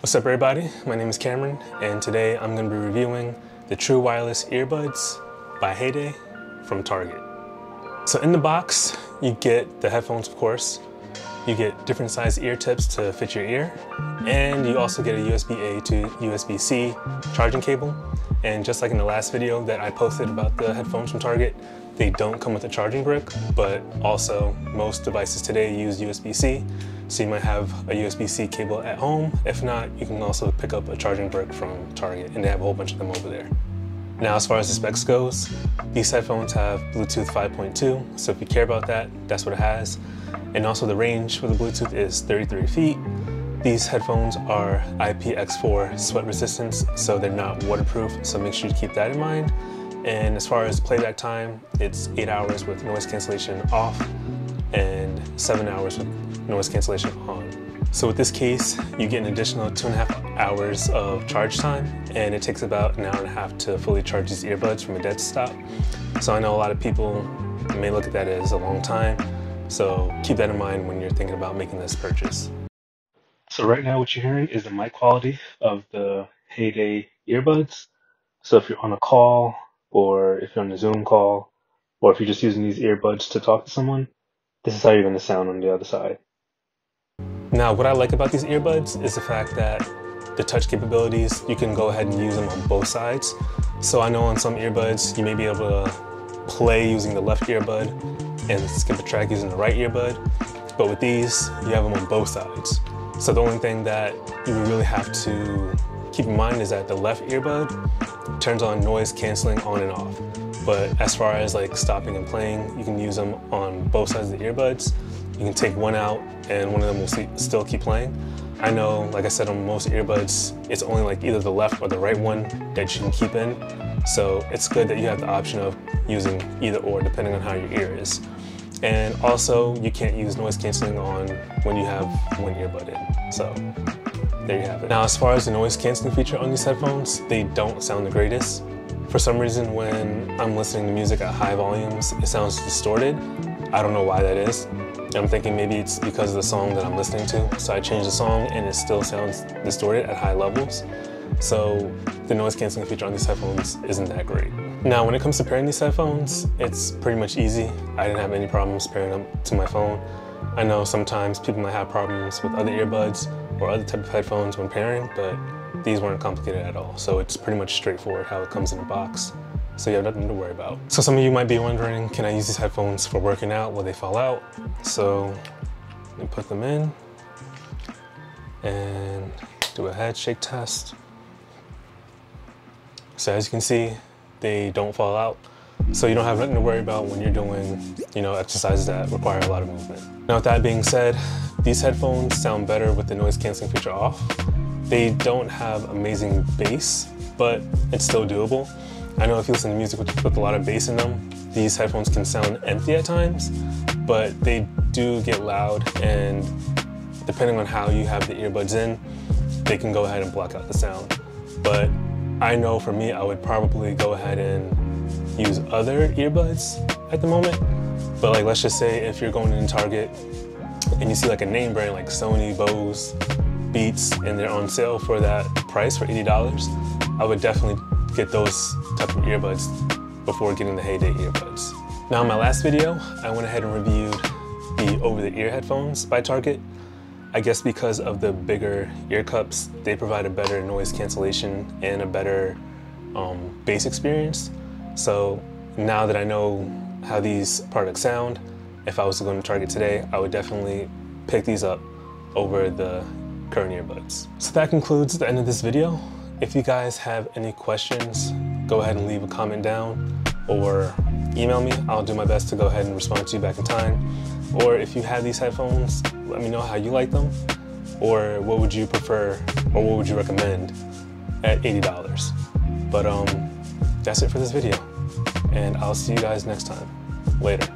What's up everybody, my name is Cameron and today I'm going to be reviewing the True Wireless Earbuds by Heyday from Target. So in the box you get the headphones, of course, you get different size ear tips to fit your ear, and you also get a USB-A to USB-C charging cable. And just like in the last video that I posted about the headphones from Target, they don't come with a charging brick, but also most devices today use USB-C. So you might have a USB-C cable at home. If not, you can also pick up a charging brick from Target, and they have a whole bunch of them over there. Now, as far as the specs goes, these headphones have Bluetooth 5.2, so if you care about that, that's what it has. And also the range for the Bluetooth is 33 feet. These headphones are IPX4 sweat resistance, so they're not waterproof, so make sure you keep that in mind. And as far as playback time, it's 8 hours with noise cancellation off and 7 hours with noise cancellation on. So with this case, you get an additional 2.5 hours of charge time, and it takes about an hour and a half to fully charge these earbuds from a dead stop. So I know a lot of people may look at that as a long time, so keep that in mind when you're thinking about making this purchase. So right now what you're hearing is the mic quality of the Heyday earbuds. So if you're on a call, or if you're on a Zoom call, or if you're just using these earbuds to talk to someone, this is how you're going to sound on the other side. Now, what I like about these earbuds is the fact that the touch capabilities, you can go ahead and use them on both sides. So I know on some earbuds, you may be able to play using the left earbud and skip a track using the right earbud. But with these, you have them on both sides. So the only thing that you really have to keep in mind is that the left earbud turns on noise canceling on and off. But as far as like stopping and playing, you can use them on both sides of the earbuds. You can take one out and one of them will still keep playing. I know, like I said, on most earbuds, it's only like either the left or the right one that you can keep in. So it's good that you have the option of using either or depending on how your ear is. And also, you can't use noise canceling on when you have one earbud in. So there you have it. Now, as far as the noise canceling feature on these headphones, they don't sound the greatest. For some reason, when I'm listening to music at high volumes, it sounds distorted. I don't know why that is. I'm thinking maybe it's because of the song that I'm listening to. So I changed the song and it still sounds distorted at high levels. So the noise canceling feature on these headphones isn't that great. Now, when it comes to pairing these headphones, it's pretty much easy. I didn't have any problems pairing them to my phone. I know sometimes people might have problems with other earbuds or other type of headphones when pairing, but these weren't complicated at all. So it's pretty much straightforward how it comes in the box. So you have nothing to worry about. So some of you might be wondering, can I use these headphones for working out? Will they fall out? So let me put them in and do a head shake test. So as you can see, they don't fall out. So you don't have nothing to worry about when you're doing, exercises that require a lot of movement. Now with that being said, these headphones sound better with the noise canceling feature off. They don't have amazing bass, but it's still doable. I know if you listen to music with a lot of bass in them, these headphones can sound empty at times, but they do get loud, and depending on how you have the earbuds in, they can go ahead and block out the sound. But I know for me, I would probably go ahead and use other earbuds at the moment. But like, let's just say if you're going in Target and you see like a name brand like Sony, Bose, Beats, and they're on sale for that price for $80, I would definitely get those type of earbuds before getting the Heyday earbuds. Now in my last video, I went ahead and reviewed the over-the-ear headphones by Target. I guess because of the bigger ear cups, they provide a better noise cancellation and a better bass experience. So now that I know how these products sound, if I was to go to Target today, I would definitely pick these up over the current earbuds. So that concludes the end of this video. If you guys have any questions, go ahead and leave a comment down or email me. I'll do my best to go ahead and respond to you back in time. Or if you have these headphones, let me know how you like them, or what would you prefer, or what would you recommend at $80. But that's it for this video, and I'll see you guys next time. Later.